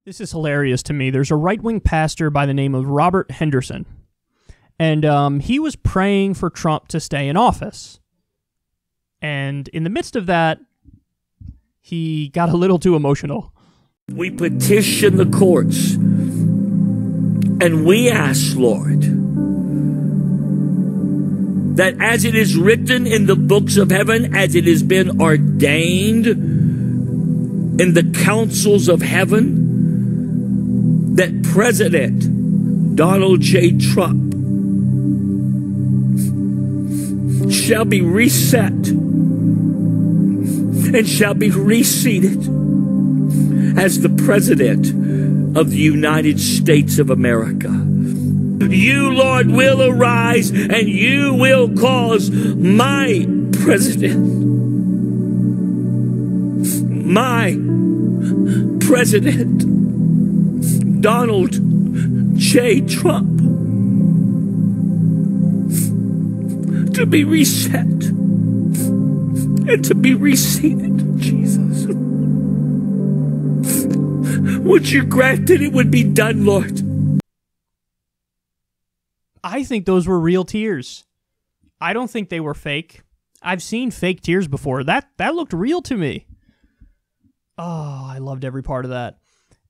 This is hilarious to me. There's a right-wing pastor by the name of Robert Henderson, and he was praying for Trump to stay in office. And in the midst of that, he got a little too emotional. We petition the courts, and we ask, Lord, that as it is written in the books of heaven, as it has been ordained in the councils of heaven, that President Donald J. Trump shall be reset and shall be reseated as the President of the United States of America. You, Lord, will arise and you will cause my President, Donald J. Trump, to be reset and to be reseated. Jesus, would you grant that it would be done, Lord? I think those were real tears. I don't think they were fake. I've seen fake tears before. That looked real to me. Oh, I loved every part of that.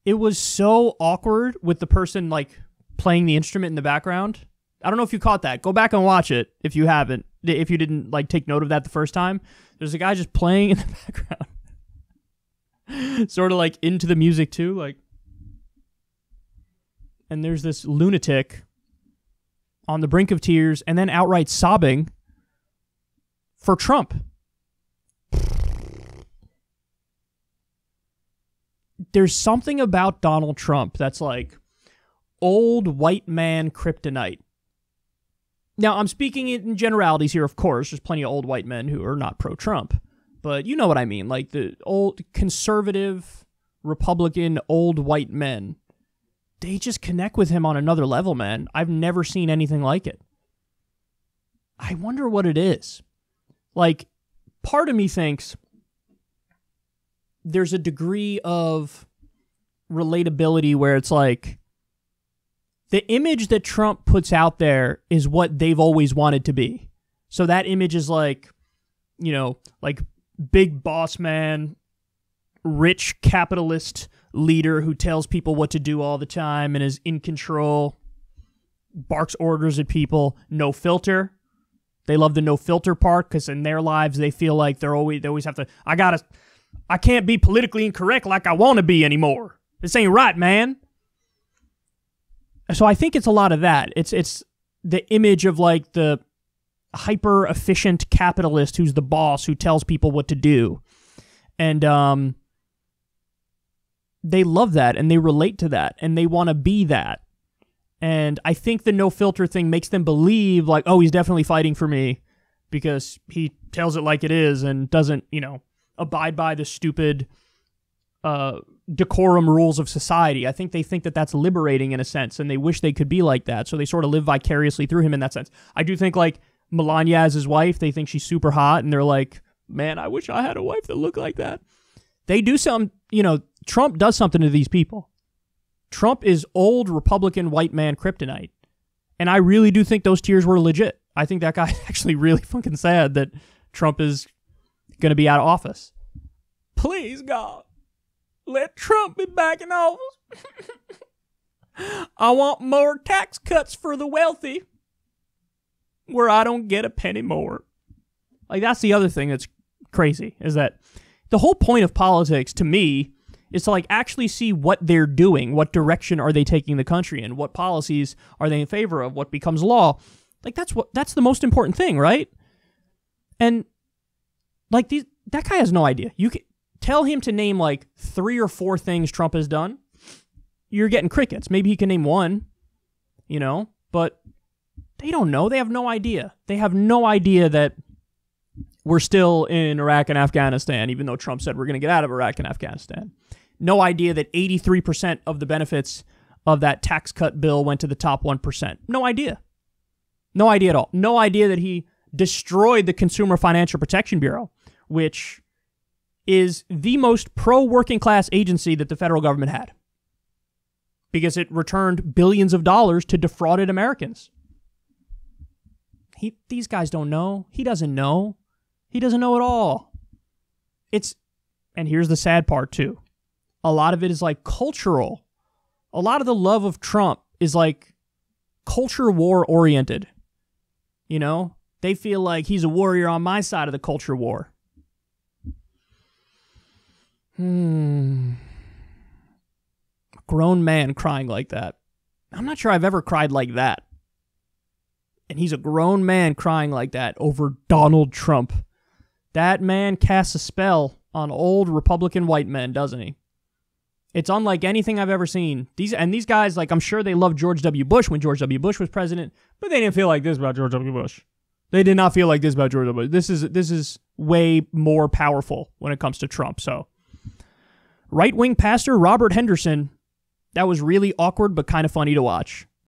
It was so awkward with the person like playing the instrument in the background. I don't know if you caught that. Go back and watch it if you haven't. If you didn't like take note of that the first time. There's a guy just playing in the background. Sort of like into the music too, like. And there's this lunatic on the brink of tears and then outright sobbing for Trump. There's something about Donald Trump that's like old white man kryptonite. Now, I'm speaking in generalities here, of course. There's plenty of old white men who are not pro-Trump. But you know what I mean. Like the old conservative, Republican, old white men. They just connect with him on another level, man. I've never seen anything like it. I wonder what it is. Like, part of me thinks there's a degree of relatability where it's like the image that Trump puts out there is what they've always wanted to be. So that image is like, you know, like big boss man, rich capitalist leader who tells people what to do all the time and is in control, barks orders at people, no filter. They love the no filter part because in their lives they feel like they always have to, I can't be politically incorrect like I want to be anymore. This ain't right, man. So I think it's a lot of that. It's the image of like the hyper efficient capitalist who's the boss who tells people what to do. And they love that and they relate to that and they want to be that. And I think the no filter thing makes them believe like, oh, he's definitely fighting for me because he tells it like it is and doesn't, you know, abide by the stupid decorum rules of society. I think they think that that's liberating in a sense and they wish they could be like that. So they sort of live vicariously through him in that sense. I do think like Melania as his wife, they think she's super hot and they're like, man, I wish I had a wife that looked like that. They do some, you know, Trump does something to these people. Trump is old Republican white man kryptonite. And I really do think those tears were legit. I think that guy's actually really fucking sad that Trump is going to be out of office. Please, God, let Trump be back in office. I want more tax cuts for the wealthy where I don't get a penny more. Like, that's the other thing that's crazy, is that the whole point of politics, to me, is to like actually see what they're doing, what direction are they taking the country in, what policies are they in favor of, what becomes law. Like that's the most important thing, right? And like that guy has no idea. You can tell him to name like 3 or 4 things Trump has done. You're getting crickets. Maybe he can name one, you know, but they don't know. They have no idea. They have no idea that we're still in Iraq and Afghanistan, even though Trump said we're going to get out of Iraq and Afghanistan. No idea that 83% of the benefits of that tax cut bill went to the top 1%. No idea. No idea at all. No idea that he destroyed the Consumer Financial Protection Bureau, which is the most pro-working class agency that the federal government had. because it returned billions of dollars to defrauded Americans. These guys don't know. He doesn't know. He doesn't know at all. And here's the sad part too. A lot of it is like cultural. A lot of the love of Trump is like culture war oriented. You know, they feel like he's a warrior on my side of the culture war. A grown man crying like that. I'm not sure I've ever cried like that. And he's a grown man crying like that over Donald Trump. That man casts a spell on old Republican white men, doesn't he? It's unlike anything I've ever seen. These guys, like, I'm sure they loved George W. Bush when George W. Bush was president, but they didn't feel like this about George W. Bush. They did not feel like this about George W. Bush. This is way more powerful when it comes to Trump. So, right-wing pastor Robert Henderson, that was really awkward but kind of funny to watch.